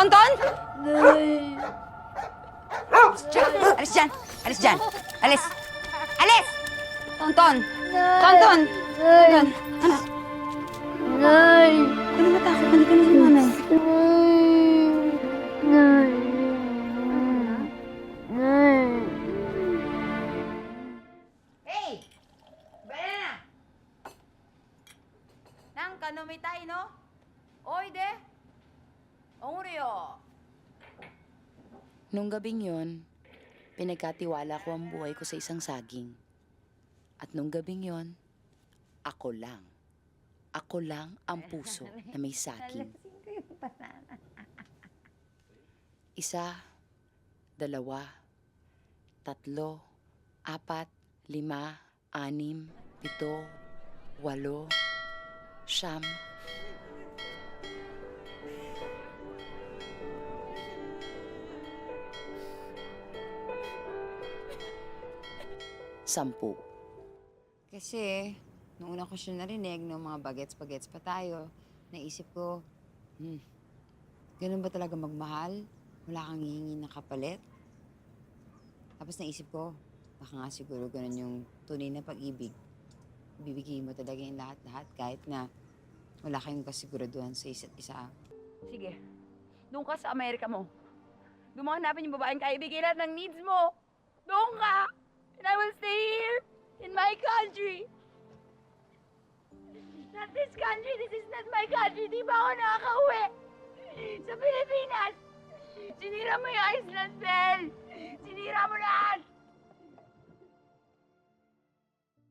Tonton! Nay! Alis dyan! Alis dyan! Alis! Alis! Tonton! Nay! Tonton! Nay! Tonton! Anak! Nay! Huwag ka na matakot. Hindi ka na si nanay. Nay! Nay! Hey! Banana! Nang kanumitay, no? Oy, de! Onguryo! Nung gabing yon, pinagkatiwala ko ang buhay ko sa isang saging. At nung gabing yon, ako lang. Ako lang ang puso na may saging. Isa, dalawa, tatlo, apat, lima, anim, pito, walo, siyam. Sampu. Kasi, nung una ko siya narinig, nung mga bagets-bagets pa tayo, naisip ko, ganun ba talaga magmahal? Wala kang hihingi ng kapalit? Tapos naisip ko, baka nga siguro ganun yung tunay na pag-ibig. Bibigay mo talaga yung lahat-lahat kahit na wala kayong kasiguraduhan sa isa't isa. Sige, doon ka sa Amerika mo. Doon mo hanapin yung babaeng kaibigay lahat ng needs mo. Doon ka! And I will stay here in my country. Not this country. This is not my country. Di ba ako nakakauwi? Sa Pilipinas. Sinira mo yung Iceland, Belle. Sinira mo lahat.